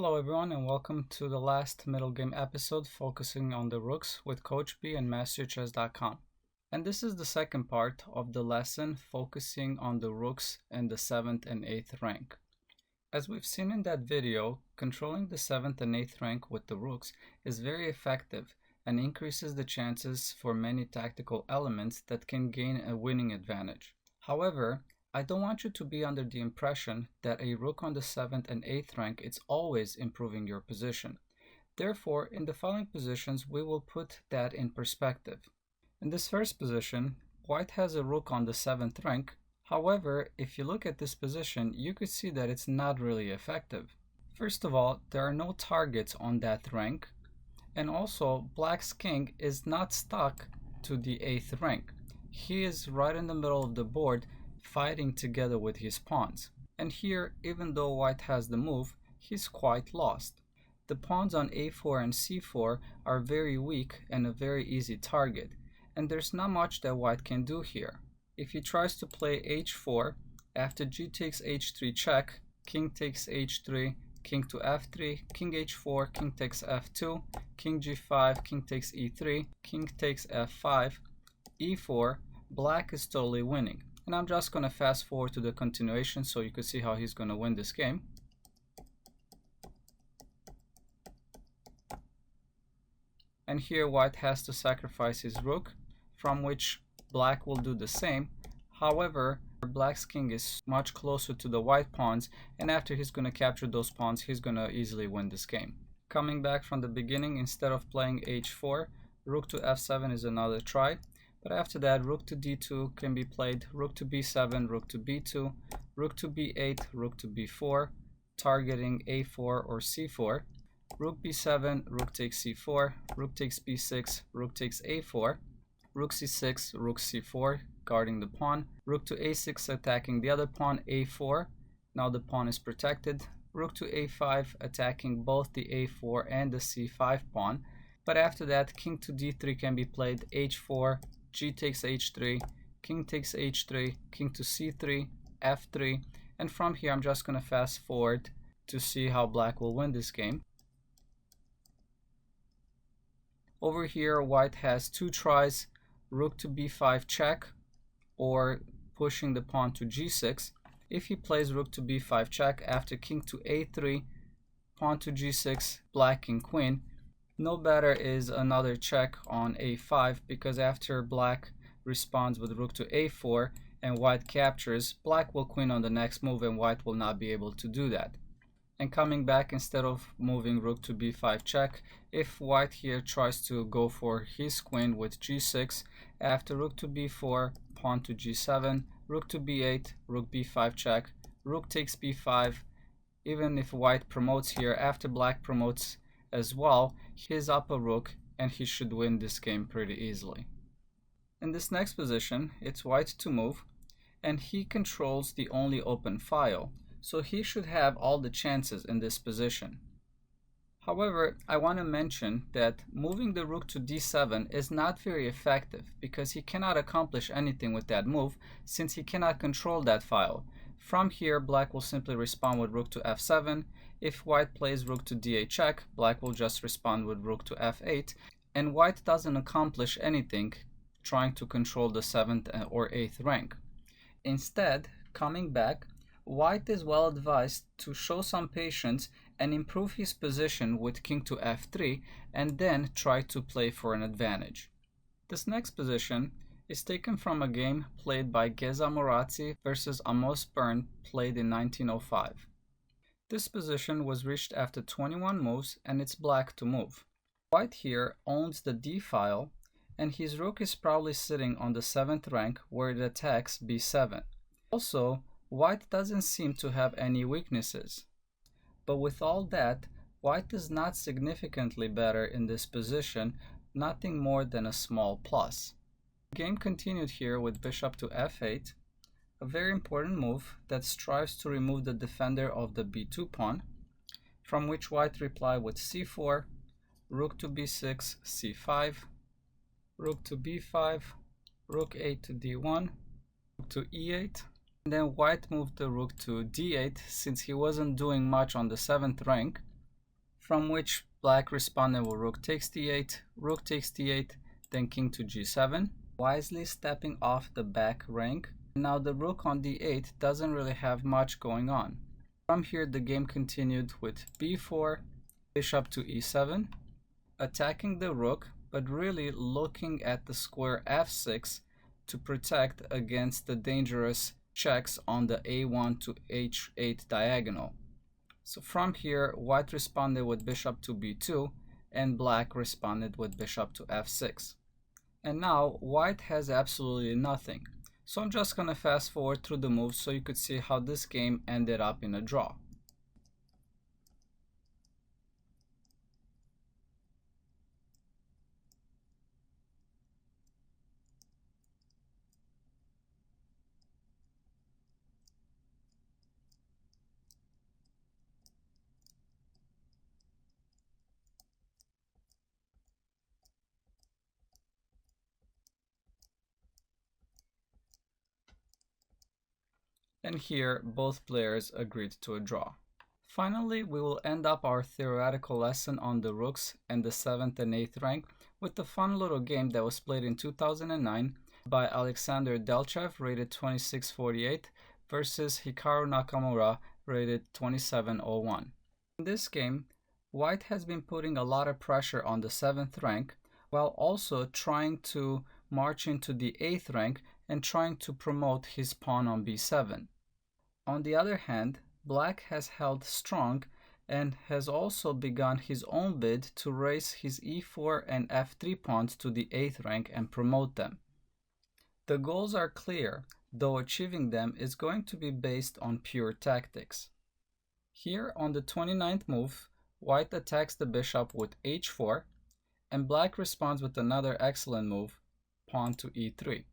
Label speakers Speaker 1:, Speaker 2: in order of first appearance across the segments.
Speaker 1: Hello everyone and welcome to the last middle game episode focusing on the Rooks with Coach B and MasterChess.com. And this is the second part of the lesson focusing on the Rooks in the 7th and 8th rank. As we've seen in that video, controlling the 7th and 8th rank with the Rooks is very effective and increases the chances for many tactical elements that can gain a winning advantage. However, I don't want you to be under the impression that a rook on the 7th and 8th rank is always improving your position. Therefore, in the following positions, we will put that in perspective. In this first position, white has a rook on the 7th rank. However, if you look at this position, you could see that it's not really effective. First of all, there are no targets on that rank, and also black's king is not stuck to the 8th rank. He is right in the middle of the board, fighting together with his pawns. And here, even though white has the move, he's quite lost. The pawns on a4 and c4 are very weak and a very easy target, and there's not much that white can do here. If he tries to play h4, after g takes h3 check, king takes h3, king to f3, king h4, king takes f2, king g5, king takes e3, king takes f5, e4, black is totally winning. And I'm just going to fast forward to the continuation so you can see how he's going to win this game. And here white has to sacrifice his rook, from which black will do the same. However, black's king is much closer to the white pawns, and after he's going to capture those pawns, he's going to easily win this game. Coming back from the beginning, instead of playing h4, rook to f7 is another try. But after that, rook to d2 can be played, rook to b7, rook to b2, rook to b8, rook to b4, targeting a4 or c4, rook b7, rook takes c4, rook takes b6, rook takes a4, rook c6, rook c4, guarding the pawn, rook to a6, attacking the other pawn, a4, now the pawn is protected, rook to a5, attacking both the a4 and the c5 pawn, but after that, king to d3 can be played, h4, g takes h3, king takes h3, king to c3, f3, and from here I'm just going to fast forward to see how black will win this game. Over here, white has two tries, rook to b5 check, or pushing the pawn to g6. If he plays rook to b5 check after king to a3, pawn to g6, black king queen, no better is another check on a5, because after black responds with rook to a4 and white captures, black will queen on the next move and white will not be able to do that. And coming back, instead of moving rook to b5 check, if white here tries to go for his queen with g6, after rook to b4, pawn to g7, rook to b8, rook b5 check, rook takes b5, even if white promotes here, after black promotes as well, he's up a rook and he should win this game pretty easily. In this next position, it's white to move, and he controls the only open file, so he should have all the chances in this position. However, I want to mention that moving the rook to d7 is not very effective, because he cannot accomplish anything with that move since he cannot control that file. From here, black will simply respond with rook to f7. If white plays rook to d8 check, black will just respond with rook to f8, and white doesn't accomplish anything trying to control the 7th or 8th rank. Instead, coming back, white is well advised to show some patience and improve his position with king to f3, and then try to play for an advantage. This next position is taken from a game played by Geza Morazzi versus Amos Byrne, played in 1905. This position was reached after 21 moves, and it's black to move. White here owns the d file, and his rook is probably sitting on the 7th rank where it attacks b7. Also, white doesn't seem to have any weaknesses. But with all that, white is not significantly better in this position, nothing more than a small plus. The game continued here with bishop to f8, a very important move that strives to remove the defender of the b2 pawn, from which white replied with c4, rook to b6, c5, rook to b5, rook 8 to d1, rook to e8, and then white moved the rook to d8 since he wasn't doing much on the 7th rank, from which black responded with rook takes d8, rook takes d8, then king to g7, wisely stepping off the back rank. Now the rook on d8 doesn't really have much going on. From here the game continued with b4, bishop to e7, attacking the rook, but really looking at the square f6 to protect against the dangerous checks on the a1 to h8 diagonal. So from here, white responded with bishop to b2, and black responded with bishop to f6. And now white has absolutely nothing. So I'm just going to fast forward through the moves so you could see how this game ended up in a draw. And here both players agreed to a draw. Finally, we will end up our theoretical lesson on the rooks and the 7th and 8th rank with the fun little game that was played in 2009 by Alexander Delchev, rated 2648, versus Hikaru Nakamura, rated 2701. In this game, white has been putting a lot of pressure on the 7th rank while also trying to march into the 8th rank and trying to promote his pawn on b7. On the other hand, black has held strong and has also begun his own bid to raise his e4 and f3 pawns to the 8th rank and promote them. The goals are clear, though achieving them is going to be based on pure tactics. Here on the 29th move, white attacks the bishop with h4, and black responds with another excellent move, pawn to e3.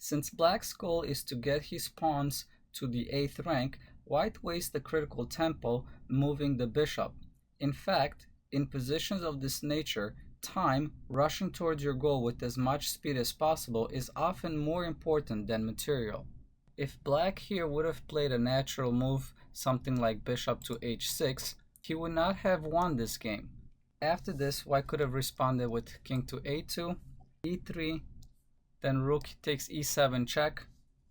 Speaker 1: Since black's goal is to get his pawns to the 8th rank, white wastes the critical tempo moving the bishop. In fact, in positions of this nature, time, rushing towards your goal with as much speed as possible, is often more important than material. If black here would have played a natural move, something like bishop to h6, he would not have won this game. After this, white could have responded with king to a2, e3, then rook takes e7 check,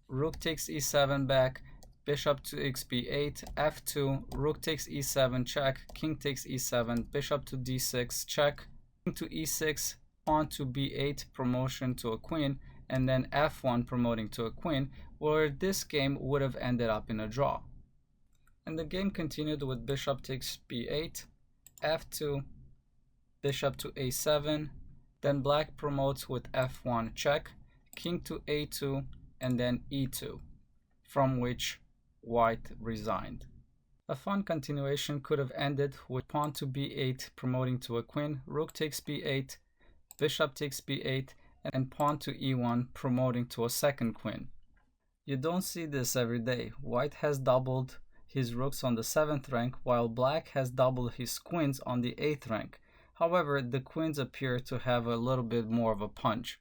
Speaker 1: rook takes e7 back, bishop to xb8, f2, rook takes e7 check, king takes e7, bishop to d6 check, king to e6, pawn to b8 promotion to a queen, and then f1 promoting to a queen, where this game would have ended up in a draw. And the game continued with bishop takes b8, f2, bishop to a7, then black promotes with f1 check, king to a2, and then e2, from which white resigned. A fun continuation could have ended with pawn to b8 promoting to a queen, rook takes b8, bishop takes b8, and pawn to e1 promoting to a second queen. You don't see this every day. White has doubled his rooks on the 7th rank, while black has doubled his queens on the 8th rank. However, the queens appear to have a little bit more of a punch.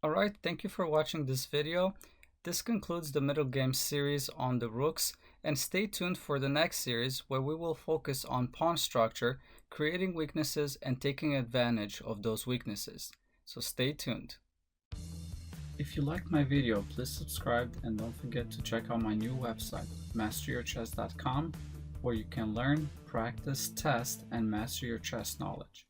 Speaker 1: Alright, thank you for watching this video. This concludes the middle game series on the rooks, and stay tuned for the next series where we will focus on pawn structure, creating weaknesses and taking advantage of those weaknesses. So stay tuned. If you liked my video, please subscribe and don't forget to check out my new website, masteryourchess.com, where you can learn, practice, test, and master your chess knowledge.